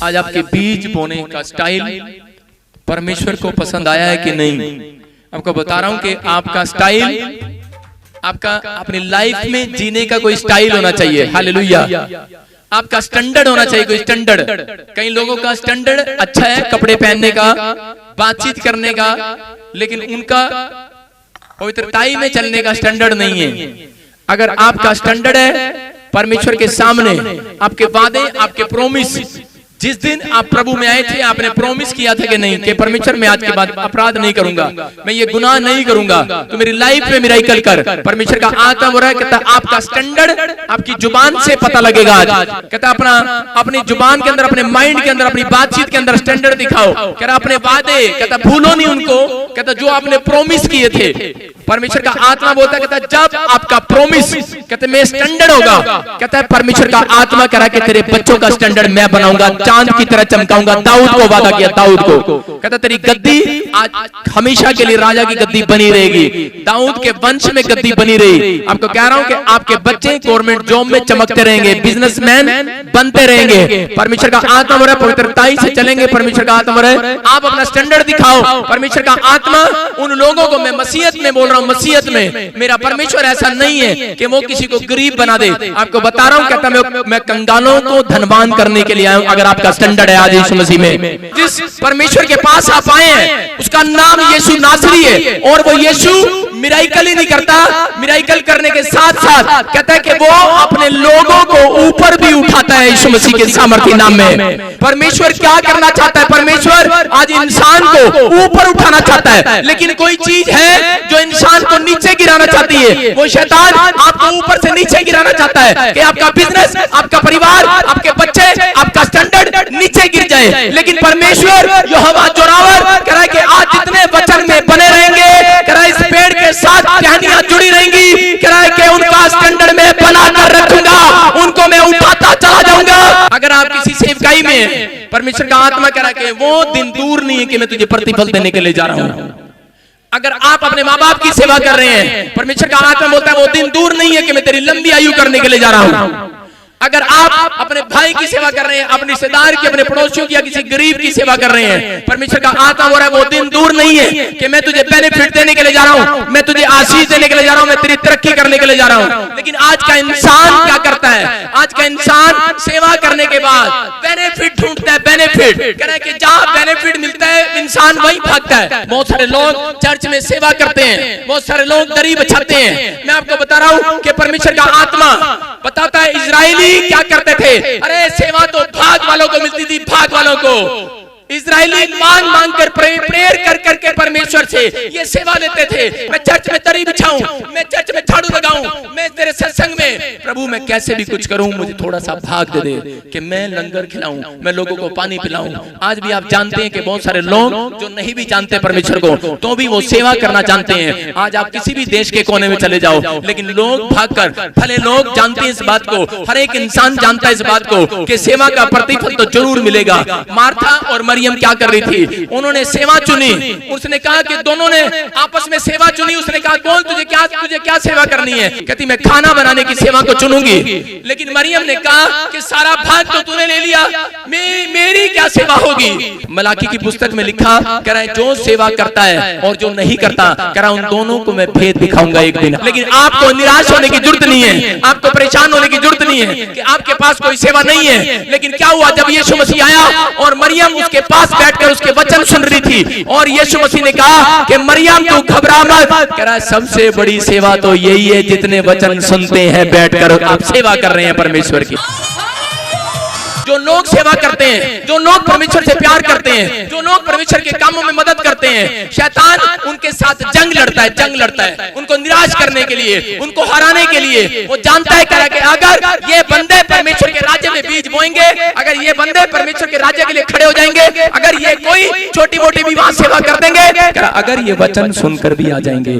आज आपके बीज बोने का स्टाइल परमेश्वर को पसंद आया है कि नहीं? आपको बता रहा हूं कि आपका स्टाइल, आपका अपनी लाइफ में जीने का कोई स्टाइल होना चाहिए। हालेलुया। आपका स्टैंडर्ड होना चाहिए, कोई स्टैंडर्ड। कई लोगों का स्टैंडर्ड अच्छा है कपड़े पहनने का, बातचीत करने का, लेकिन उनका पवित्रताई में चलने का स्टैंडर्ड नहीं है। अगर आपका स्टैंडर्ड है परमेश्वर के सामने, आपके वादे, आपके प्रॉमिस, जिस दिन आप प्रभु में आए थे आपने प्रॉमिस किया था कि नहीं कि परमेश्वर मैं आज के बाद अपराध नहीं करूंगा, मैं ये गुनाह नहीं करूंगा, तो मेरी लाइफ में मिराकल कर। परमेश्वर का आत्मा बोल रहा है, कहता आपका स्टैंडर्ड आपकी जुबान से पता लगेगा। आज कहता अपनी जुबान के अंदर, अपने माइंड के अंदर, अपनी बातचीत के अंदर स्टैंडर्ड दिखाओ। कहता अपने वादे, कहता भूलो नहीं उनको, कहता जो आपने प्रॉमिस किए थे। परमेश्वर का आत्मा बोलता है, कहता जब आपका प्रॉमिस कहते मैं स्टैंडर्ड होगा, कहता है परमेश्वर का आत्मा कह रहा है कि तेरे बच्चों का स्टैंडर्ड मैं बनाऊंगा, चांद की तरह चमकाऊंगा। दाऊद को वादा किया, दाऊद को कहता तेरी गद्दी आज हमेशा के लिए राजा की गद्दी बनी रहेगी, दाऊद के वंश में गद्दी बनी रही। आपको कह रहा हूं कि आपके बच्चे गवर्नमेंट जॉब में चमकते रहेंगे, बिजनेसमैन बनते रहेंगे। परमेश्वर का आत्मा बोल रहा है पवित्रताई से चलेंगे। परमेश्वर का आत्मा बोल रहा है आप अपना स्टैंडर्ड दिखाओ। परमेश्वर का आत्मा उन लोगों को, मैं मसीहत में बोल रहा हूं, मसीहत में मेरा परमेश्वर ऐसा नहीं है कि वो किसी को गरीब बना दे। आपको बता रहा हूं, कहता मैं कंगालों को धनवान करने के लिए आया हूं। अगर आपका स्टैंडर्ड है आज यीशु मसीह में, जिस परमेश्वर के पास आप आए हैं उसका नाम यीशु नासरी है, और वो यीशु मिराकल ही नहीं करता, मिराकल करने के साथ साथ कहता है कि वो अपने लोगों को ऊपर भी उठाता है यीशु मसीह के सामर्थ्य नाम में। परमेश्वर क्या करना चाहता है? परमेश्वर आज इंसान को ऊपर उठाना चाहता है, लेकिन कोई चीज है जो इंसान को नीचे गिराना चाहती है। वो शैतान आपको ऊपर से नीचे गिराना चाहता है कि आपका बिजनेस, आपका परिवार, आपके बच्चे, आपका स्टैंडर्ड नीचे गिर जाए। लेकिन परमेश्वर यहोवा जोरावर कह रहा है कि आज जितने वचन में बने रहेंगे, कह रहा है इस पेड़ के साथ टहनियां जुड़ी रहेंगी, कह रहा है कि उनका स्टैंडर्ड में बना कर रखूंगा, उनको मैं उठाता चला जाऊंगा। अगर आप किसी सेवकाई में, परमेश्वर का आत्मा कह रहा है कि वो दिन दूर नहीं है कि मैं तुझे प्रतिफल देने के लिए जा रहा हूं। अगर आप अपने माँ बाप की सेवा कर रहे हैं, परमेश्वर का आत्मा बोलता है वो दिन दूर नहीं है कि मैं तेरी लंबी आयु करने के लिए जा रहा हूं। अगर आप अपने भाई की सेवा कर रहे हैं, अपने रिश्तेदार की, अपने पड़ोसियों की या किसी गरीब की सेवा कर रहे हैं, परमेश्वर का आत्मा हो रहा है वो दिन दूर नहीं है कि मैं तुझे बेनिफिट देने के लिए जा रहा हूं, मैं तुझे आशीष देने के लिए जा रहा हूं, मैं तेरी तरक्की करने के लिए जा रहा हूं। लेकिन आज का इंसान क्या करता है? आज का इंसान सेवा करने के बाद बेनिफिट ढूंढता है। बेनिफिट कह रहा है कि जहां बेनिफिट मिलता है इंसान वहीं भागता है। बहुत सारे लोग चर्च में सेवा करते हैं, बहुत सारे लोग दरी बिछाते हैं। मैं आपको बता रहा हूं कि परमेश्वर का आत्मा बताता है इजरायली क्या करते थे। अरे सेवा तो भाग वालों को मिलती थी, भाग वालों को। इजरायली मांग मांग कर, प्रेयर कर करके परमेश्वर से ये सेवा लेते थे। मैं चर्च में दरी बिछाऊं, मैं चर्च में झाड़ू लगाऊं, मैं तेरे सत्संग में प्रभु मैं कैसे भी कुछ करूं, मुझे थोड़ा सा भाग दे दे कि मैं लंगर खिलाऊं, मैं लोगों को पानी पिलाऊं। आज भी आप जानते हैं कि बहुत सारे लोग जो नहीं भी जानते परमेश्वर को, तो भी वो सेवा करना जानते हैं। आज आप किसी भी देश के कोने में चले जाओ, लेकिन लोग भागकर, भले लोग जानते हैं इस बात को, हर एक इंसान जानता है इस बात को कि सेवा का प्रतिफल तो जरूर मिलेगा। मार्था और मरियम क्या कर रही थी? उन्होंने सेवा चुनी। उसने कहा कि दोनों ने आपस में सेवा चुनी। उसने कहा बोल तुझे क्या सेवा करनी है? कहती मैं खाना बनाने की सेवा को चुनूंगी। लेकिन मरियम ने कहा कि सारा भाग तो तूने ले लिया, मेरी क्या सेवा होगी? मलाकी की पुस्तक में लिखा, कह रहा है जो सेवा करता है और जो नहीं करता, कह रहा उन दोनों को मैं भेद दिखाऊंगा एक दिन। लेकिन आपको निराश होने की जरूरत नहीं है, आपको परेशान होने की जरूरत नहीं है कि आपके पास कोई सेवा नहीं है। लेकिन क्या हुआ जब यीशु मसीह आया और मरियम उसके पास बैठकर उसके वचन सुन रही थी, और यीशु मसीह ने कहा कि मरियम तू घबरा मत। कह रहा है सबसे बड़ी सेवा तो यही है जितने वचन सुनते हैं बैठकर आप सेवा कर रहे हैं परमेश्वर की। जो लोग सेवा करते हैं, जो लोग परमेश्वर से प्यार करते हैं, जो लोग परमेश्वर के कामों में मदद करते हैं, शैतान उनके साथ जंग लड़ता है, जंग लड़ता है उनको निराश करने के लिए, उनको हराने के लिए। वो जानता है कि अगर ये बंदे परमेश्वर के राज्य में बीज बोएंगे, अगर ये बंदे परमेश्वर के राज्य के लिए खड़े हो जाएंगे, अगर ये कोई छोटी मोटी भी वहां सेवा कर देंगे, अगर ये वचन सुनकर भी आ जाएंगे,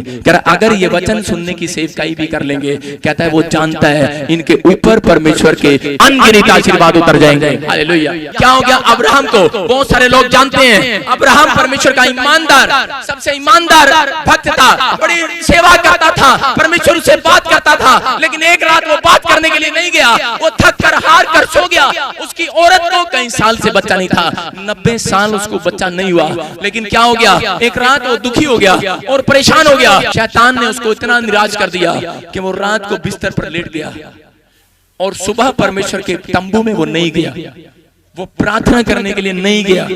अगर ये वचन सुनने की सेवकाई भी कर लेंगे, कहता है वो जानता है इनके ऊपर परमेश्वर के अनगिनत आशीर्वाद उतर जाएंगे। हालेलुया। क्या हो गया अब्राहम को? बहुत सारे लोग जानते हैं अब्राहम परमेश्वर का ईमानदार, सबसे ईमानदार भक्त था, बड़ी सेवा करता था, परमेश्वर से बात करता था। लेकिन एक रात वो बात करने के लिए नहीं गया, वो थक कर हार कर वर्ष हो गया, उसकी औरत को कई साल से बच्चा नहीं था, 90 साल उसको बच्चा नहीं हुआ। लेकिन क्या हो गया, एक रात वो दुखी हो गया और परेशान हो गया। शैतान ने उसको इतना निराश कर दिया कि वो रात को बिस्तर पर लेट गया और सुबह परमेश्वर के तंबू में वो नहीं गया, वो प्रार्थना करने के लिए नहीं गया।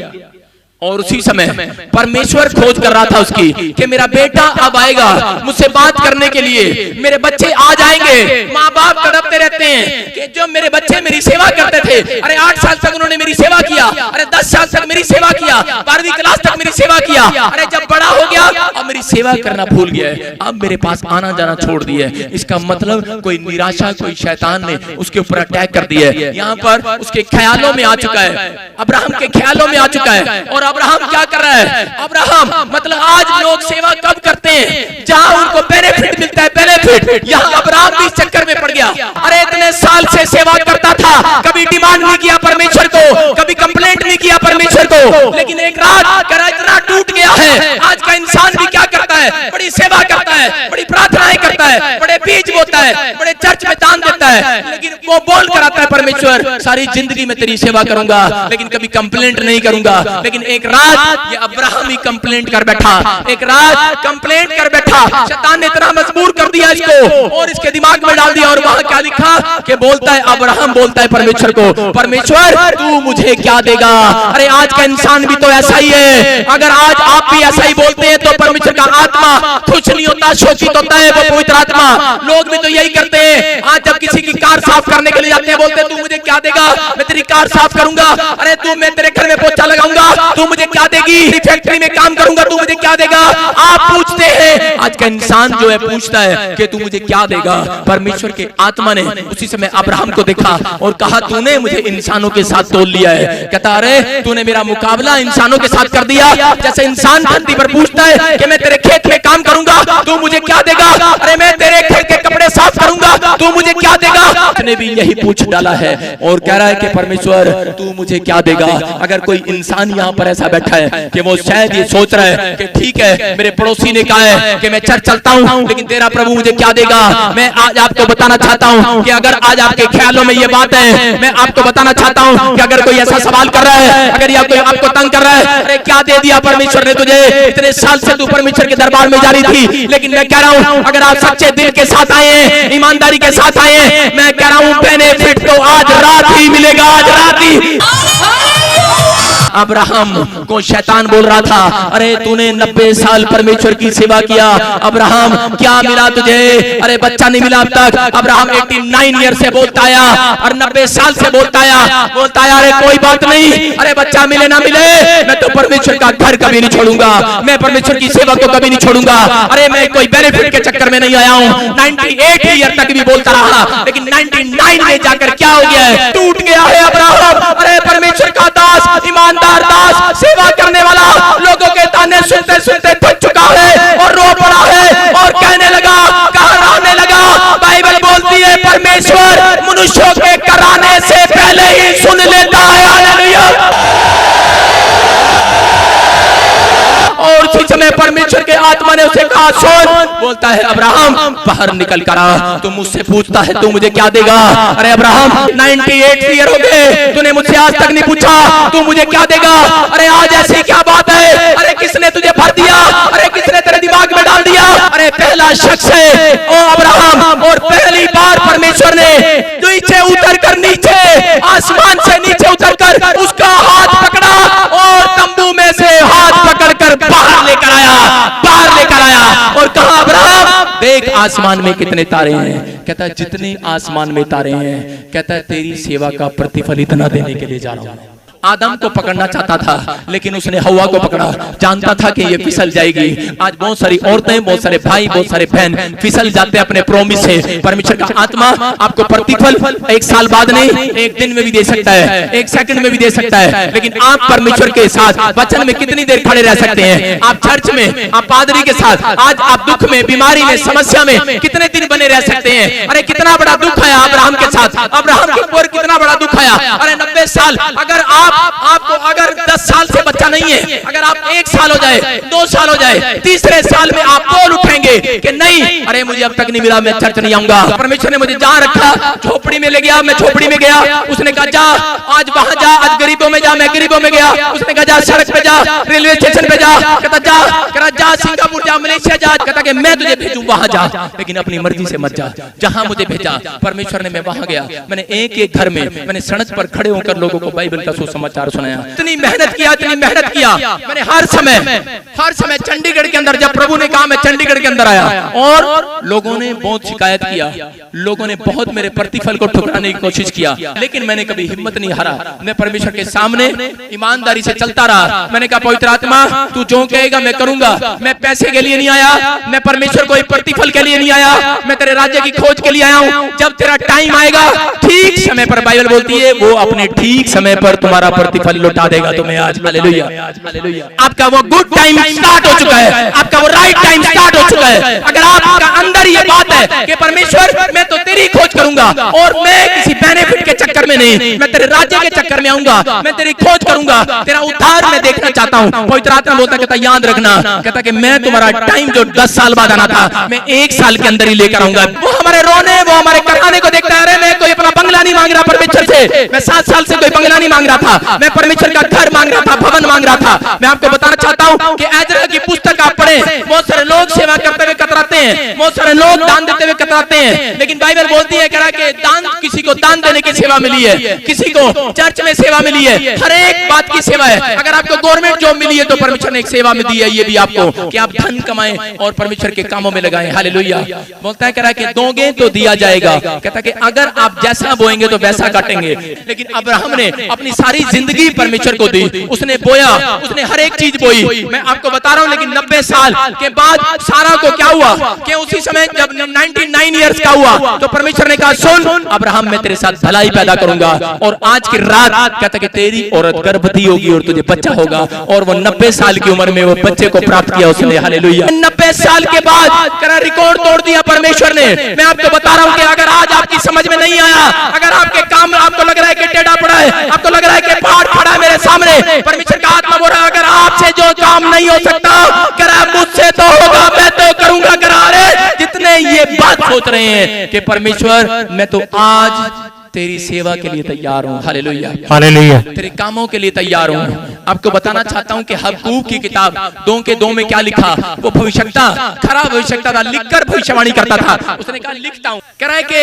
और उसी समय परमेश्वर खोज कर रहा था उसकी कि मेरा बेटा अब आएगा मुझसे बात करने के लिए, मेरे बच्चे आ जाएंगे। माँ बाप तड़पते रहते हैं कि जो मेरे बच्चे मेरी सेवा करते थे, अरे 8 साल तक उन्होंने मेरी सेवा किया, अरे 10 साल तक मेरी सेवा किया, 12वीं क्लास तक मेरी सेवा किया, अरे जब बड़ा हो गया अब मेरी सेवा करना भूल गया है, अब मेरे पास आना जाना छोड़ दिया है। इसका मतलब कोई निराशा, कोई शैतान ने उसके ऊपर अटैक कर दिया है। यहाँ पर उसके ख्यालों में आ चुका है, अब्राहम के ख्यालों में आ चुका है। और अब्राहम क्या कर रहा है, अब्राहम मतलब आज लोग सेवा कब करते हैं जहां उनको बेनिफिट मिलता है, बेनिफिट। यहाँ अब्राहम भी इस चक्कर में पड़ गया। अरे इतने साल से सेवा करता था, कभी डिमांड नहीं किया परमेश्वर को, कभी कंप्लेंट नहीं किया परमेश्वर को, लेकिन एक रात करा इतना टूट गया है। आज का इंसान भी क्या करता है, बड़ी सेवा करता है, बड़ी प्रार्थनाएं करता है, बड़े बीज बोता है, बड़े चर्च में दान देता है, लेकिन वो बोल कर आता है परमेश्वर सारी जिंदगी में तेरी सेवा करूंगा, लेकिन कभी कंप्लेंट नहीं करूंगा। लेकिन एक रात ये अब्राहम ही कंप्लेंट कर बैठा, एक रात कंप्लेंट कर बैठा। शैतान ने इतना मजबूर कर दिया इसको और इसके दिमाग में डाल दिया। और वहां क्या लिखा कि बोलता है, अब्राहम बोलता है परमेश्वर को, परमेश्वर तू मुझे क्या देगा। अरे आज का इंसान भी तो ऐसा ही है। अगर आज आप भी ऐसा ही बोलते हैं तो परमेश्वर का आत्मा खुश नहीं होता, शोषित होता है वो पवित्र आत्मा। लोग भी तो यही करते हैं। आज जब किसी की कार साफ करने के लिए जाते हैं बोलते हैं तू मुझे क्या देगा, मैं तेरी कार साफ करूंगा। अरे तू, मैं तेरे घर में पोछा लगाऊंगा, तू मुझे क्या देगी, फैक्ट्री में काम करूंगा, तू मुझे क्या देगा। आप पूछते हैं, आज का इंसान जो है पूछता है कि तू मुझे क्या देगा। परमेश्वर के आत्मा ने उसी समय अब्राहम को देखा और कहा तूने मुझे इंसानों के साथ तोल लिया है। कहता अरे तूने मेरा मुकाबला इंसानों के साथ कर दिया। जैसे इंसान धरती पर पूछता है कि मैं तेरे खेत में काम करूंगा, तू मुझे क्या देगा। अरे मैं तेरे खेत के कपड़े साफ करूंगा, तू मुझे क्या देगा। उसने भी यही पूछ डाला है और कह रहा है कि परमेश्वर तू मुझे क्या देगा। अगर कोई इंसान यहाँ पर ऐसा बैठा है कि वो शायद ये सोच रहा है कि ठीक है मेरे पड़ोसी ने कहा है कि मैं चर्च चलता हूँ, लेकिन तेरा प्रभु मुझे क्या देगा। मैं आज आपको बताना चाहता हूँ कि अगर आज आपके ख्यालों में ये बात है, मैं आपको बताना चाहता हूँ कि अगर कोई ऐसा सवाल कर रहा है, अगर ये कोई आपको तंग कर रहा है, अरे क्या दे दिया परमेश्वर ने तुझे, इतने साल से तू परमेश्वर के दरबार में जा रही थी। लेकिन मैं कह रहा हूँ अगर आप सच्चे दिल के साथ आए हैं, ईमानदारी के साथ आए हैं, मैं कह रहा हूँ बेनिफिट तो आज रात ही मिलेगा, आज रात ही। अब्राहम को शैतान बोल रहा था अरे तूने 90 साल परमेश्वर की सेवा किया, अब्राहम क्या मिला तुझे। अरे बच्चा नहीं मिला अब तक। अब्राहम 89 ईयर से बोलता आया और 90 साल से बोलता आया अरे कोई बात नहीं, अरे बच्चा मिले ना मिले मैं तो परमेश्वर का घर कभी नहीं छोड़ूंगा, मैं परमेश्वर की सेवा को कभी नहीं छोड़ूंगा। अरे मैं कोई बेनिफिट के चक्कर में नहीं आया हूँ। 98 ईयर तक भी बोलता रहा, लेकिन 99 में जाकर क्या हो गया है, टूट गया है अब्राहम। अरे परमेश्वर का दास, ईमानदार दास, सेवा करने वाला लोगों के ताने सुनते सुनते थक चुका है और रो पड़ा है और कहने लगा, कहराने लगा। बाइबल बोलती है परमेश्वर मनुष्यों के कराने से पहले ही सुन लेता है। हालेलुया। और उसी समय परमेश्वर के आत्मा ने उसे कहा सुन, बोलता है अब्राहम बाहर निकल कर आ। तू मुझसे पूछता है तू मुझे क्या देगा। अरे अब्राहम 98 ईयर हो गए, तूने मुझसे आज तक नहीं पूछा तू मुझे क्या देगा। अरे आज ऐसी क्या बात है, अरे किसने तुझे भर दिया, अरे किसने तेरे दिमाग में डाल दिया। अरे पहला शख्स है ओ अब्राहम, और पहली बार परमेश्वर ने नीचे उतर कर, नीचे आसमान से नीचे उतर कर उसका हाथ पकड़ा और तंबू में से हाथ पकड़कर बाहर लेकर आया, बाहर लेकर आया और कहा अब्राहम देख आसमान में कितने तारे हैं। कहता है जितने आसमान में तारे हैं, कहता है तेरी सेवा का प्रतिफल इतना देने के लिए जा रहा हूं। आदम को पकड़ना चाहता था लेकिन उसने हवा को पकड़ा, जानता था कि ये फिसल जाएगी। आज बहुत सारी औरतें, बहुत सारे भाई, बहुत सारे बहन फिसल जाते हैं अपने प्रॉमिस से। परमेश्वर का आत्मा आपको प्रतिफल 1 साल बाद नहीं, 1 दिन में भी दे सकता है, 1 सेकंड में भी दे सकता है, लेकिन आप परमेश्वर के साथ वचन में कितनी देर खड़े रह सकते हैं। आप चर्च में, आप पादरी के साथ, आज आप दुख में, बीमारी में, समस्या में कितने दिन बने रह सकते हैं। अरे कितना बड़ा दुख आया अब्राहम के साथ, अब्राहम के ऊपर कितना बड़ा दुख आया। अरे 90 साल, अगर आपको अगर 10 साल से बच्चा अच्छा नहीं है। अगर आप 1 साल हो जाए, 2 साल हो जाए, तीसरे साल में आप बोल उठेंगे कि नहीं, अरे मुझे अब तक नहीं मिला, मैं चर्च नहीं आऊंगा। परमेश्वर ने मुझे जहाँ रखा, झोपड़ी में ले गया, मैं झोपड़ी में गया। उसने कहा जा आज वहां जा, आज गरीबों में जा, मैं गरीबों में गया। उसने कहा जा सड़क पे जा, रेलवे स्टेशन पे जा, कहता जा सिंगापुर जा, मलेशिया जा, कहता कि मैं तुझे भेजूं वहां जा, लेकिन अपनी मर्जी से मत जा। जहां मुझे भेजा परमेश्वर ने, मैं वहां गया। मैंने एक घर में, मैंने सड़क पर खड़े होकर लोगों को बाइबल का सुसमाचार सुनाया। इतनी मेहनत किया मैंने। हर समय चंडीगढ़ के अंदर, जब प्रभु ने कहा मैं चंडीगढ़ के अंदर आया, और लोगों ने बहुत शिकायत किया, लोगों ने बहुत मेरे प्रतिफल को ठुकराने की कोशिश किया, लेकिन मैंने कभी हिम्मत नहीं हारा। मैं परमेश्वर के सामने ईमानदारी से चलता रहा। मैंने कहा पवित्र आत्मा तू जो कहेगा मैं करूंगा। मैं पैसे के लिए नहीं आया, मैं परमेश्वर को प्रतिफल के लिए नहीं आया, मैं तेरे राज्य की खोज के लिए आया हूं। जब तेरा टाइम आएगा ठीक समय पर, बाइबल बोलती है वो अपने ठीक समय पर तुम्हारा प्रतिफल लौटा देगा तुम्हें। आज हालेलुया, आपका वो गुड टाइम स्टार्ट हो चुका है, आपका वो राइट टाइम स्टार्ट हो चुका है। अगर आपका अंदर ये बात है कि परमेश्वर मैं तो तेरी खोज करूंगा, और मैं किसी बेनिफिट के चक्कर में नहीं, मैं तेरे राज्य के चक्कर में आऊंगा, मैं तेरी खोज करूंगा, तेरा उद्धार मैं देखना चाहता हूं। पवित्र आत्मा बोलता, कहता याद रखना, कहता कि मैं तुम्हारा टाइम जो 10 साल बाद आना था, मैं 1 साल के अंदर ही लेकर आऊंगा। वो हमारे रोने, वो हमारे कराने को देखता है। मैं कोई अपना बंगला नहीं मांग रहा परमेश्वर से, मैं 7 साल से कोई बंगला नहीं मांग रहा था, मैं परमेश्वर का घर मांग रहा था, भवन मांग रहा था। मैं आपको बताना चाहता हूं कि एजरा की पुस्तक आप पढ़ें, बहुत सारे लोग सेवा करते हुए कतराते हैं, बहुत सारे लोग दान देते हुए कतराते हैं, लेकिन बाइबल बोलती है कि दान, किसी को दान देने की सेवा मिली है, किसी को चर्च में सेवा मिली है, हर एक बात की सेवा है। अगर आपको गवर्नमेंट जॉब मिली है तो परमेश्वर ने एक सेवा में दी है ये भी आपको, कि आप धन कमाएं और परमेश्वर के कामों में लगाएं। हालेलुया। बोलता है कह रहा है कि दोगे तो दिया जाएगा, कहता है कि अगर आप जैसा बोएंगे तो वैसा काटेंगे। लेकिन अब्राहम ने अपनी सारी जिंदगी परमेश्वर को दी, उसने बोया, उसने हर एक चीज बोई। मैं आपको बता रहा हूं, लेकिन 90 साल के बाद सारा को क्या हुआ कि उसी समय जब 99 इयर्स का हुआ तो परमेश्वर ने कहा सुन अब्राहम, मैं तेरे साथ भलाई पैदा करूंगा, और आज की रात कहता कि तेरी औरत गर्भवती होगी और तुझे बच्चा होगा। और वो 90 साल की उम्र में वो बच्चे को प्राप्त किया उसने। हालेलुया। 90 साल के बाद करा रिकॉर्ड तोड़ दिया परमेश्वर ने। मैं आपको बता रहा हूं कि अगर आज आपकी समझ में नहीं आया, अगर आपके काम में आपको लग रहा है कि टेढ़ा पड़ा है, आपको लग रहा है कि पहाड़ खड़ा है मेरे सामने, परमेश्वर का आत्मा बोल रहा है अगर आपसे जो काम नहीं हो सकता, करा मुझसे तो होगा, मैं तो करूंगा। करा रहे जितने ये बात सोच रहे हैं कि परमेश्वर मैं तो आज तेरी सेवा के लिए तैयार हूँ। Hallelujah, hallelujah. तेरे कामों के लिए तैयार हूँ। आपको बताना चाहता हूँ कि हबक्कूक की किताब 2 के 2 में क्या लिखा, वो भविष्यवक्ता, खरा भविष्यवक्ता था, लिखकर भविष्यवाणी करता था। उसने कहा लिखता हूँ, कह रहा है कि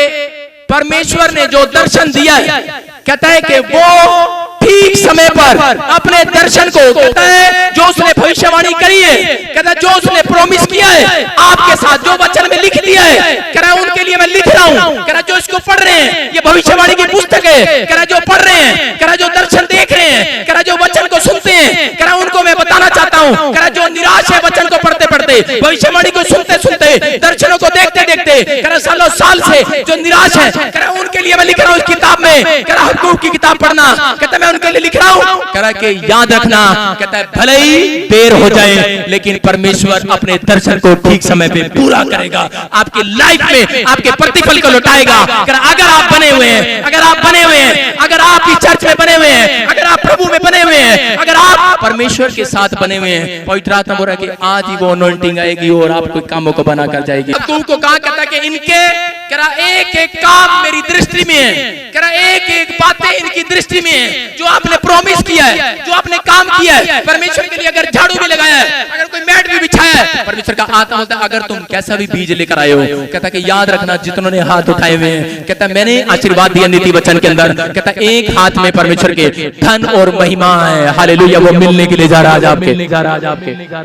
परमेश्वर ने जो दर्शन दिया है, कहता है कि वो ठीक समय पर अपने दर्शन को, कहता है जो उसने भविष्यवाणी करी है, कहता है जो उसने प्रॉमिस किया है आपके साथ, जो वचन में लिख दिया है, कह रहा है उनके लिए मैं लिख रहा हूँ। कह रहा है जो इसको पढ़ रहे हैं, ये भविष्यवाणी की पुस्तक है, कह रहा है जो पढ़ रहे हैं, कह रहा है जो दर्शन देख रहे हैं, कह रहा है जो वचन को सुनते हैं, कह रहा है उनको मैं बताना चाहता हूँ, कह रहा है जो निराश है वचन को पढ़ते पढ़ते, भविष्यवाणी को सुनते सुनते, दर्शनों को देखते देखते, कह रहा सालों साल से जो निराश है, कह रहा उनके लिए मैं लिख रहा हूँ इस किताब में। कह रहा हबक्कूक की किताब पढ़ना, कहता मैं उनके लिए लिख रहा हूँ। कह रहा कि याद रखना, कहता है भले ही देर हो जाए लेकिन परमेश्वर अपने दर्शन को ठीक समय पे पूरा करेगा, आपकी लाइफ में आपके प्रतिफल को लौटाएगा। अगर आप बने हुए हैं, अगर आप बने हुए हैं, अगर आप इस चर्च में बने हुए हैं, अगर आप प्रभु में बने हुए हैं, अगर आप परमेश्वर के साथ बने हुए हैं, पवित्र आत्मा बोल रहा है कि आज ही वो अनॉइंटिंग आएगी और आपको कामों को बना कर जाएगी। हबक्कूक को कहा, कहता कि इनके कह रहा एक एक काम मेरी दृष्टि में है, कह रहा एक एक बातें इनकी दृष्टि में है, जो आपने प्रॉमिस किया है, जो आपने काम किया है परमेश्वर के लिए, अगर झाड़ू भी लगाया है, अगर कोई मैट भी बिछाया है, परमेश्वर का आत्मा बोलता है अगर तुम कैसा भी बीज लेकर आए हो, कहता कि याद रखना जितनों ने हाथ उठाए हुए हैं, कहता मैंने आशीर्वाद दिया नीति वचन के अंदर, कहता एक हाथ में परमेश्वर के धन और महिमा है। हालेलुया, वो मिलने के लिए जा रहा है आपके,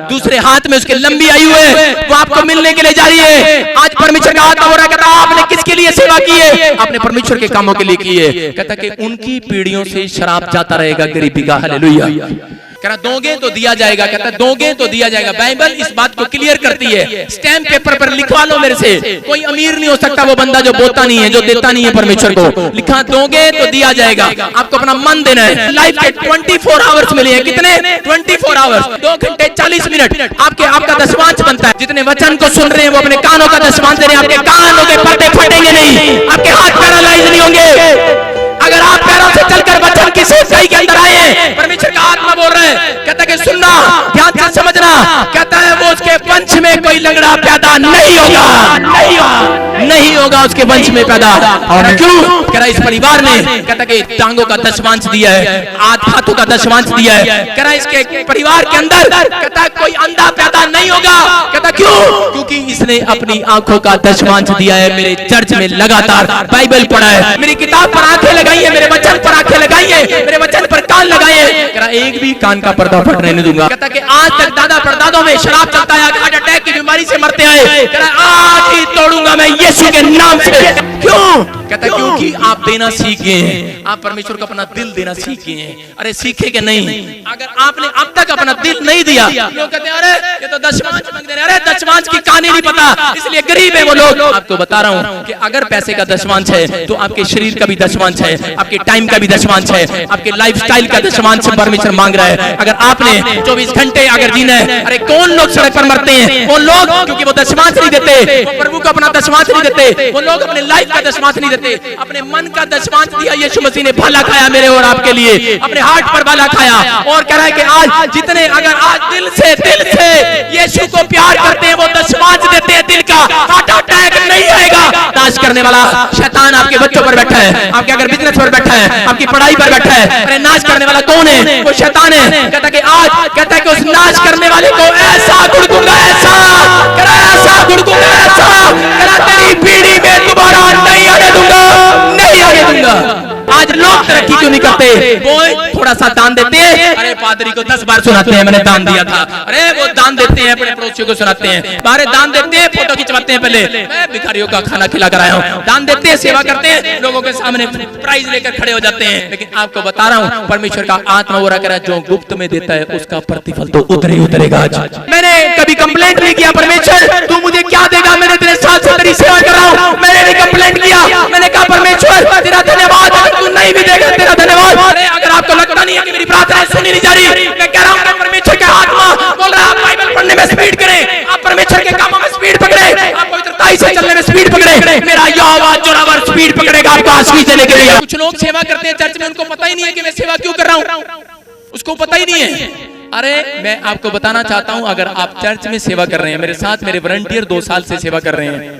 दूसरे हाथ में उसके लंबी आयु है, वो आपको मिलने के लिए जा रही है। आज परमेश्वर का आत्मा हो रहा है, कहता आपने किसके लिए सेवा की है, आपने परमेश्वर के कामों के लिए की है। कहता कि उनकी पीढ़ियों से शराब जाता रहेगा गरीबी का। हालेलुया। कहना दोगे तो दिया जाएगा, कहता दोगे तो दिया जाएगा। बाइबल इस बात को क्लियर करती है, स्टैम्प पेपर पर लिखवा लो मेरे से, कोई अमीर नहीं हो सकता वो बंदा जो बोता नहीं है, जो देता नहीं है परमेश्वर को। लिखा दोगे तो दिया जाएगा, आपको अपना मन देना है। लाइफ के 24 आवर्स मिले हैं, कितने 24 आवर्स, 2 घंटे 40 मिनट आपका दशमांश बनता है। जितने वचन को सुन रहे हैं वो अपने कानों का दशमांश दे रहे हैं, आपके कानों के पर्दे फटेंगे नहीं, आपके हाथ पैरालाइज नहीं होंगे। अगर आप पैरों से चलकर वचन की सच्चाई के अंदर आए, परमेश्वर का आत्मा बोल रहा है, कहता है कि सुनना, ध्यान से समझना, कहता है वो उसके वंश में कोई लंगड़ा पैदा नहीं होगा, नहीं होगा उसके वंश में पैदा। और क्यों? कह रहा इस परिवार ने, कहता कि टांगों का दशमांश दिया है, हाथों का दशमांश दिया है। कह रहा इसके परिवार के अंदर, कहता कोई अंधा पैदा नहीं होगा। कहता क्यों? क्योंकि इसने अपनी आंखों का दशमांश दिया है। मेरे चर्च में लगातार बाइबल पढ़ा है, मेरी किताब पर आंखें लगाई है, मेरे वचन पर आंखें लगाई है, मेरे वचन पर कान लगाए हैं। कह रहा एक भी कान का पर्दा फटने नहीं दूंगा। कहता कि आज तक दादा परदादों में शराब चलता है, हार्ट अटैक की बीमारी से मरते आए, कह रहा आज ही तोड़ूंगा मैं यीशु के नाम से। क्यों? कहता क्योंकि आप देना सीख गए हैं, आप परमेश्वर को अपना दिल देना सीख गए हैं। अरे सीखे कि नहीं? अगर आपने अब तक अपना दिल नहीं दिया, लोग कहते हैं अरे ये तो दशमांश मांगते हैं, अरे दशमांश की कहानी नहीं पता इसलिए गरीब है वो लोग। आपको बता रहा हूं कि अगर पैसे का दशमांश है तो आपके शरीर का भी दशमांश है, आपके टाइम का भी दशमांश है, आपके लाइफस्टाइल का दशमांश परमेश्वर मांग रहा है। अगर आपने 24 घंटे अगर जीना है, अरे कौन लोग सड़क पर मरते हैं? वो लोग क्योंकि वो दशमांश नहीं देते, वो प्रभु को अपना दशमांश नहीं देते, वो लोग अपने लाइफ का दशमांश नहीं देते, अपने मन का दशमांश दिया। यीशु मसीह ने भला खाया मेरे और आपके लिए, अपने हार्ट पर भला खाया। और कह रहा है कि आज जितने अगर आज दिल से यीशु को प्यार करते हैं, वो दशमांश देते हैं दिल का, हार्ट अटैक नहीं आएगा। नाश करने वाला शैतान आपके बच्चों पर बैठा है, आपके अगर बिजनेस पर बैठा है, आपकी पढ़ाई पर बैठा है, अरे नाश करने वाला कौन है? वो शैतान है। कहता कि आज, कहता है कि उस नाश करने वाले को ऐसा गुड़गुंगा, ऐसा गुड़गुंगा, ऐसा तेरी पीढ़ी में दोबारा नहीं आने दूंगा, नहीं आने दूंगा। आज लोग तरक्की क्यों नहीं करते? वो थोड़ा सा दान देते हैं, अरे पादरी को 10 बार सुनाते हैं मैंने दान दिया था, अरे वो दान देते हैं, अपने पड़ोसियों को सुनाते हैं, बाहर दान देते हैं, फोटो खिंचवाते हैं, पहले मैं भिखारियों का खाना खिला कर आया हूँ, दान देते हैं, सेवा करते हैं, लोगों के सामने प्राइज लेकर खड़े हो जाते हैं। लेकिन आपको बता रहा हूँ परमेश्वर का आत्मा वो रहा, जो गुप्त में देता है उसका प्रतिफल तो उधर ही उतरेगा। आज मैंने कभी कंप्लेंट नहीं किया, परमेश्वर तू मुझे क्या देगा, मैंने तेरे साथ तेरी सेवा कर रहा हूँ, मैंने नहीं कंप्लेंट किया। मैंने कहा परमेश्वर तेरा धन्यवाद, तू नहीं भी देगा तेरा धन्यवाद। अरे अगर आपको लगता नहीं है कि मेरी प्रार्थना सुनी नहीं जा रही, मैं कह रहा हूँ परमेश्वर का आत्मा बोल रहा है आप बाइबल पढ़ने में स्पीड करें, आप परमेश्वर के कामों में स्पीड पकड़े, आप पवित्रता से चलने में स्पीड पकड़े, मेरा यहोवा जोरावर स्पीड पकड़ेगा आपको आशीष देने के लिए। कुछ लोग सेवा करते हैं चर्च में, उनको पता ही नहीं है कि मैं सेवा क्यों कर रहा हूँ, उसको पता ही नहीं है। अरे मैं आपको बताना चाहता हूं, अगर आप चर्च में सेवा कर रहे हैं, मेरे साथ मेरे वॉलंटियर 2 साल से सेवा कर रहे हैं,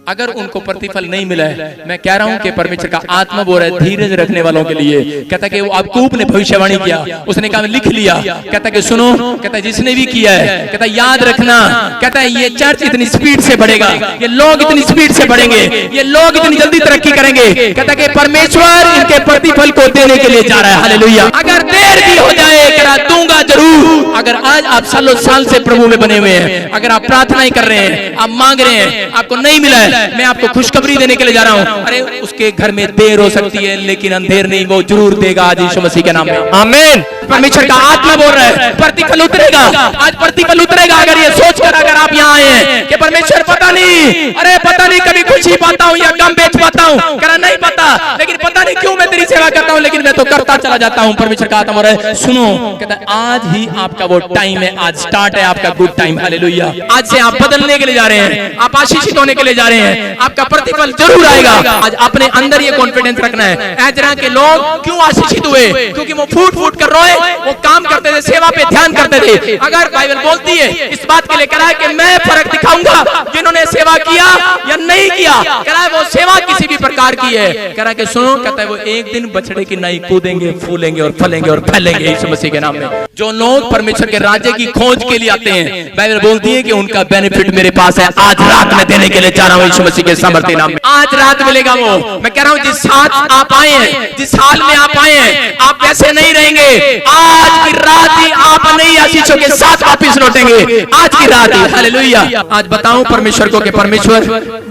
अगर उनको प्रतिफल नहीं मिला है, मैं कह रहा हूं कि परमेश्वर का आत्मा बोल रहा है धीरज रखने वालों के लिए। कहता कि वो याकूब ने भविष्यवाणी किया, उसने कहा लिख लिया, कहता कि सुनो, कहता जिसने भी किया है, कहता याद रखना, कहता है ये चर्च इतनी स्पीड से बढ़ेगा, ये लोग इतनी स्पीड से बढ़ेंगे, ये लोग इतनी जल्दी तरक्की करेंगे। कहता कि परमेश्वर इनके प्रतिफल को देने के लिए जा रहा है। हालेलुया। अगर देर भी हो जाए, कह दूंगा जरूर। अगर आज आप सालों साल से प्रभु में बने हुए हैं, अगर आप प्रार्थनाएं कर रहे हैं, आप मांग रहे हैं, आपको नहीं मिला है, मैं आपको खुशखबरी देने के लिए जा रहा हूं। अरे उसके घर में देर हो सकती है लेकिन अंधेर नहीं, वो जरूर देगा आज यीशु मसीह के नाम में। आमीन। परमेश्वर का आत्मा बोल रहा है प्रतिफल उतरेगा, आज प्रतिफल उतरेगा। अगर ये सोचकर अगर आप यहाँ आए हैं कि परमेश्वर पता नहीं, अरे पता नहीं कभी खुशी पाता हूँ या गम बेच पाता हूँ, करा नहीं पता, लेकिन पता नहीं क्यों मैं तेरी सेवा करता हूँ, लेकिन मैं तो करता चला जाता हूँ। परमेश्वर का आत्मा बोल रहा है सुनो, कहता है आज ही आपका वो टाइम है, आज स्टार्ट है आपका गुड टाइम। हालेलुया। आज से आप बदलने के लिए जा रहे हैं, आप आशीषित होने के लिए जा रहे हैं, आपका प्रतिफल जरूर आएगा। आज अपने अंदर ये कॉन्फिडेंस रखना है। एजरा के लोग क्यों आशीषित हुए? क्योंकि वो फूट फूट कर रोए, वो काम करते थे, सेवा पे ध्यान करते थे। अगर बाइबल बोलती है इस बात के लिए कह रहा है कि मैं फर्क दिखाऊंगा जिन्होंने सेवा किया या नहीं किया। कह रहा है वो सेवा किसी भी प्रकार की है, कह रहा है कि सुनो, कहता है वो एक दिन बछड़े की नाई कूदेंगे, फूलेंगे और फलेंगे और फैलेंगे यीशु मसीह के नाम में। जो लोग परमेश्वर के राज्य की खोज के लिए आते हैं, बाइबल बोलती है कि उनका बेनिफिट मेरे पास है, आज रात में देने के लिए जा रहा हूं यीशु मसीह के सामर्थ्य नाम में। आज रात मिलेगा वो। मैं कह रहा हूं जिस साल आप आए हैं, जिस साल में आप आए हैं, आप वैसे नहीं रहेंगे। आज की रात ही आप नई आशीषों के साथ वापस लौटेंगे, आज की रात ही। हालेलुया। आज बताऊं परमेश्वर को कि परमेश्वर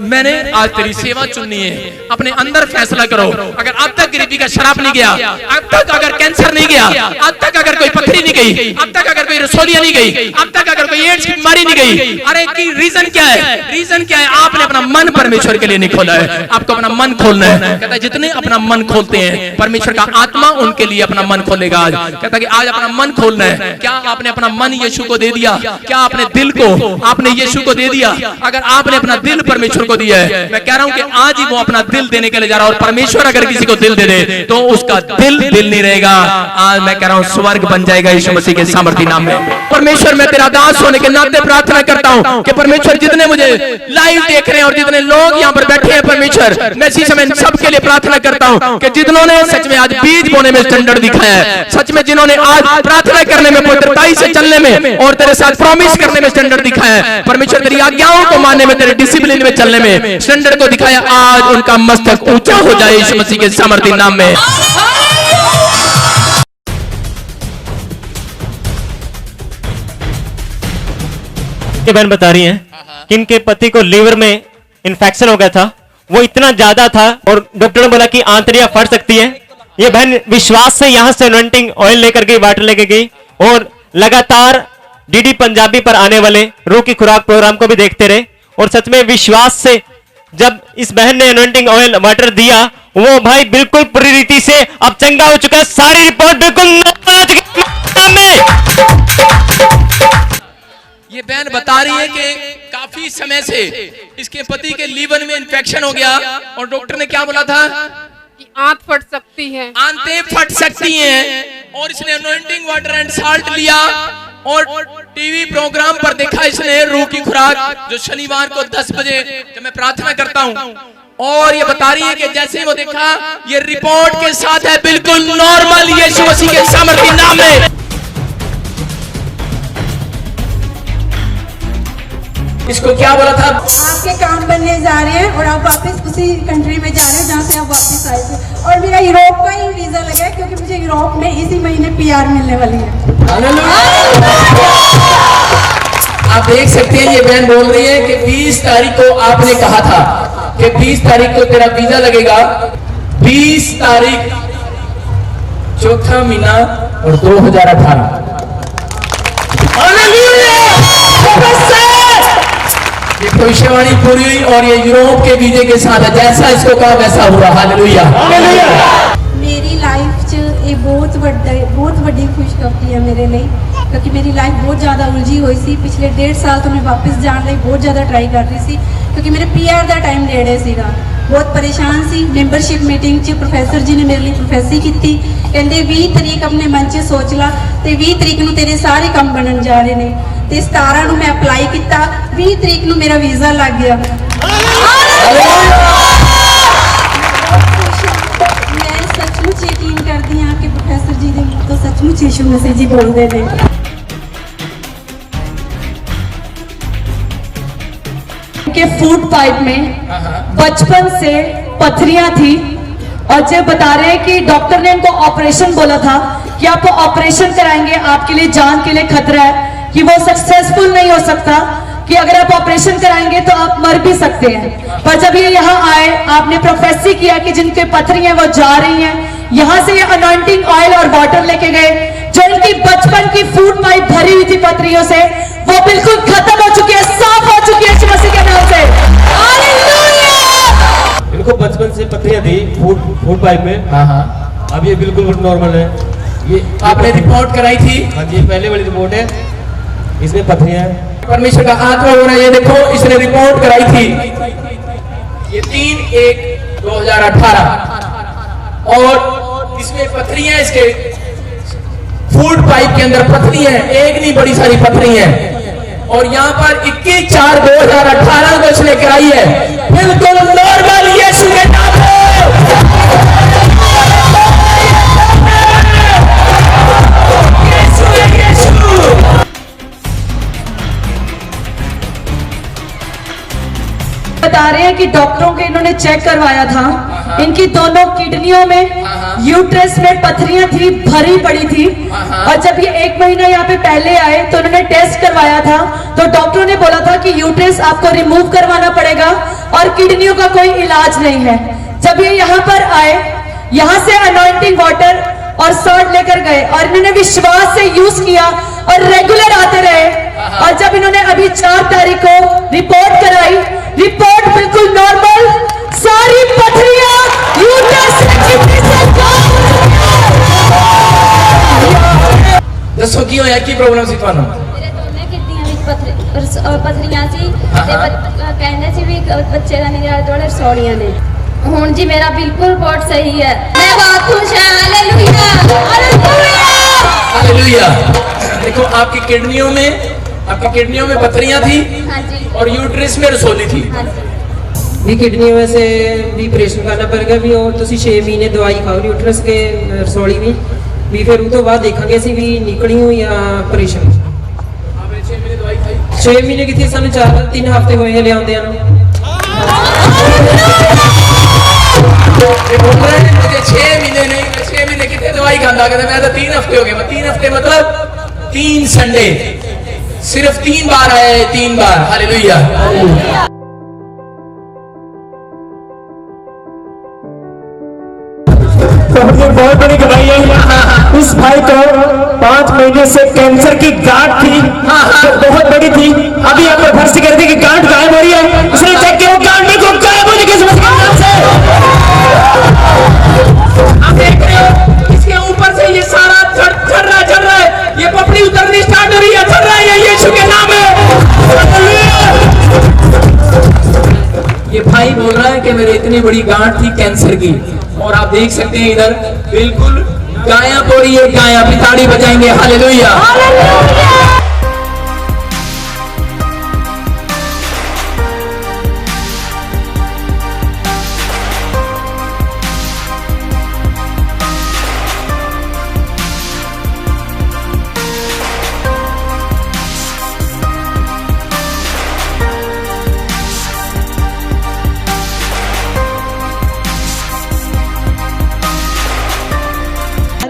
मैंने आज तेरी सेवा चुननी है। अपने अंदर फैसला करो। अगर अब तक गरीबी का शराब नहीं गया, अब तक अगर कैंसर नहीं गया, अब तक अगर कोई पथरी नहीं गई, अब तक अगर कोई रसोलिया नहीं गई, अब तक अगर कोई एड्स की बीमारी नहीं गई, अरे की रीजन क्या है? रीजन क्या है? आपने अपना मन परमेश्वर के लिए नहीं खोला है। आपको अपना मन खोलना है। कहता है जितने अपना मन खोलते हैं परमेश्वर का आत्मा उनके लिए अपना मन खोलेगा। आज कहता है कि आज अपना मन खोलना बोलना है। क्या आपने अपना मन यीशु को दे दिया? क्या आपने दिल को आपने यीशु को दे दिया? अगर आपने अपना दिल परमेश्वर को दिया है, मैं कह रहा हूं कि आज ही वो अपना दिल देने के लिए जा रहा है। और परमेश्वर अगर किसी को दिल दे दे तो उसका दिल नहीं रहेगा। आज मैं कह रहा हूं स्वर्ग बन जाएगा यीशु मसीह के सामर्थी नाम में। परमेश्वर, मैं तेरा दास होने के नाते प्रार्थना करता हूं कि परमेश्वर जितने मुझे लाइव देख रहे हैं और जितने लोग यहाँ पर बैठे हैं परमेश्वर, मैं इसी समय सबके लिए प्रार्थना करता हूं कि जिन्होंने सच में आज बीज बोने में स्टैंडर्ड दिखाया है, सच में जिन्होंने आज प्रार्थना करने में, पवित्रताई से चलने में और तेरे साथ प्रॉमिस करने में स्टैंडर्ड दिखाया है, परमेश्वर तेरी आज्ञाओं को मानने में, तेरे डिसिप्लिन में चलने में स्टैंडर्ड को दिखाया, आज उनका मस्तक ऊंचा हो जाए यीशु मसीह के सामर्थी नाम में। ये बहन बता रही हैं कि इनके पति को लीवर में इन्फेक्शन हो गया था, वो इतना ज्यादा था और डॉक्टर ने बोला कि आंतड़ियां फट सकती हैं। ये बहन विश्वास से यहां से अनॉइंटिंग ऑयल लेकर गई, वाटर लेकर गई और लगातार डीडी पंजाबी पर आने वाले रूह की खुराक प्रोग्राम को भी देखते रहे। और सच में विश्वास से जब इस बहन ने अनॉइंटिंग ऑयल वाटर दिया, वो भाई बिल्कुल पूरी रीति से अब चंगा हो चुका है। सारी रिपोर्ट बिल्कुल ये बहन बता रही है कि काफी समय से इसके पति के लीवर में इन्फेक्शन हो गया और डॉक्टर ने क्या बोला था कि आंत फट सकती है, आंतें फट सकती हैं। और इसने अनॉइंटिंग वाटर एंड साल्ट लिया और टीवी प्रोग्राम पर देखा इसने रूह की खुराक, जो शनिवार को 10 बजे जब मैं प्रार्थना करता हूं, और ये बता रही है कि जैसे ही वो देखा, ये रिपोर्ट के साथ है बिल्कुल नॉर्मल यीशु मसीह के सामर्थी नाम में। इसको क्या बोला था? आपके काम बनने जा रहे हैं और आप वापस उसी कंट्री में जा रहे हैं जहाँ से आप वापस आए थे। और मेरा यूरोप का ही वीजा लगा है क्योंकि मुझे यूरोप में इसी महीने पीआर मिलने वाली है। आप देख सकते हैं ये बहन बोल रही है कि 20 तारीख को आपने कहा था कि 20 तारीख को तेरा वीजा लगेगा। 20 तारीख चौथा महीना और 2018। ये भविष्यवाणी पूरी हुई और ये यूरोप के वीजे के साथ है, जैसा इसको कहा वैसा हुआ। हालेलुया। मेरी लाइफ च ये बहुत बड़ी खुशखबरी है मेरे लिए, क्योंकि मेरी लाइफ बहुत ज़्यादा उलझी हुई सी। पिछले 1.5 साल तो मैं वापस जाने ਲਈ बहुत ज़्यादा ट्राई कर रही सी, क्योंकि मेरे पीआर का टाइम नेड़े सीगा। बहुत परेशान सी। मैंबरशिप मीटिंग च प्रोफैसर जी ने मेरे लिए प्रोफेसी की, कहते 20 तरीक अपने मन च सोच ला, तो 20 तरीक ਨੂੰ तेरे सारे काम बनन जा रहे ने। ਤੇ 17 ਨੂੰ मैं अप्लाई किया, 20 तरीक ਨੂੰ मेरा वीजा लग गया। मैं सचमुच यकीन करती हाँ कि प्रोफेसर जी ने तो सचमुच यीशु मसीह जी बोलते हैं। के फूड पाइप में बचपन से पथरियां थी और जब बता रहे हैं कि डॉक्टर ने इनको ऑपरेशन बोला था कि आप ऑपरेशन कराएंगे, आपके लिए जान के लिए खतरा है, कि वो सक्सेसफुल नहीं हो सकता, कि अगर आप ऑपरेशन कराएंगे तो आप मर भी सकते हैं। पर जब ये यहाँ आए, आपने प्रोफेसी किया कि जिनके पथरी हैं वो जा रही हैं, यहाँ से ये अनॉइंटिंग ऑयल और वाटर लेके गए, जो इनकी बचपन की फूड पाइप भरी हुई थी पथरियों से, वो बिल्कुल खत्म हो चुकी है, साफ हो चुकी है यीशु मसीह के नाम से। इनको बचपन से पथरियां थी फूड पाइप में। हाँ। अब ये बिल्कुल नॉर्मल है। ये आपने रिपोर्ट कराई थी? हाँ जी, पहले वाली रिपोर्ट है, इसमें पथरियां हैं। परमेश्वर का आत्मा हो रहा है। ये देखो, इसने रिपोर्ट कराई थी, ये 3/1/2018, और इसमें पथरियां, इसके फूड पाइप के अंदर पथरी है, एक नहीं बड़ी सारी पथरी है। और यहाँ पर 21/4/2018 को इसने कराई है, बिल्कुल नॉर्मल यीशु के नाम पे। बता रहे हैं कि डॉक्टरों के इन्होंने चेक करवाया था, इनकी दोनों किडनियों में, यूट्रस में पथरियां थी, भरी पड़ी थी। और जब ये 1 महीना यहाँ पे पहले आए तो उन्होंने टेस्ट करवाया था, तो डॉक्टरों ने बोला था कि यूट्रस आपको रिमूव करवाना पड़ेगा और किडनियों का कोई इलाज नहीं है। जब ये यहाँ पर आए, यहाँ से अनॉइंटिंग वाटर और सॉल्ट लेकर गए और इन्होंने विश्वास से यूज किया और रेगुलर आते रहे। और जब इन्होंने अभी 4 तारीख को रिपोर्ट कराई, रिपोर्ट बिल्कुल नॉर्मल, सारी पथरियां यूट्रस से किडनी से दसो की होया की प्रॉब्लम सी ਤੁਹਾਨੂੰ ਮੇਰੇ ਦੋਨੇ ਕਿਡਨੀਆਂ ਵਿੱਚ ਪਥਰੀਆਂ ਸੀ ਤੇ ਕਹਿੰਦੇ ਸੀ ਵੀ ਬੱਚੇ ਦਾ ਮੇਰੇ ਆਲੇ ਰਸੌਲੀਆਂ ਨੇ ਹੁਣ ਜੀ ਮੇਰਾ ਬਿਲਕੁਲ ਰਿਪੋर्ट ਸਹੀ ਹੈ मैं बहुत खुश है हालेलुया हालेलुया हालेलुया। देखो आपकी किडनियों में पथरियां थी हाँ जी और यूट्रस में रसोली थी। हाँ जी भी किडनी वैसे भी ऑपरेशन करना पड़ेगा भी और तुसी 6 महीने दवाई खाओ यूट्रस के रसौली भी फिर उस तो बाद देखेंगे सी भी निकली हो या ऑपरेशन। 6 महीने कितने सानू 3 हफ्ते होए ले आंदे मुझे 6 महीने नहीं, 6 महीने कितने दवाई खाता कहता मैं तो 3 हफ्ते हो गए। 3 हफ्ते मतलब 3 संडे, सिर्फ 3 बार आया है, 3 बार। हालेलुया। तो हमने बहुत बड़ी गवाही है। इस भाई को 5 महीने से कैंसर की गांठ थी जो बहुत बड़ी थी। अभी यहाँ पर भर्ती कर दी कि गांठ गायब हो रही है। उसने चेक किया गांठ में को गायब होने की समस्या से आप देख रहे हो इसके ऊपर से ये सारा चढ़ रहा है, ये पपड़ी उतरनी स्टार्ट हो रही है, चढ़ रहा है, ये यीशु के नाम है। ये भाई बोल रहा है कि मेरे इतनी बड़ी गांठ थी कैंसर की और आप देख सकते हैं इधर बिल्कुल गायब हो रही है। गायब भी ताड़ी बजाएंगे। हालेलुया।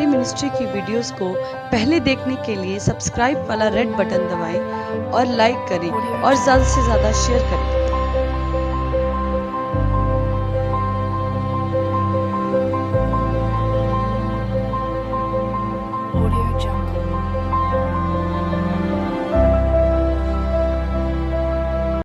मिनिस्ट्री की वीडियोस को पहले देखने के लिए सब्सक्राइब वाला रेड बटन दबाएं और लाइक करें और ज़्यादा से ज़्यादा शेयर करें।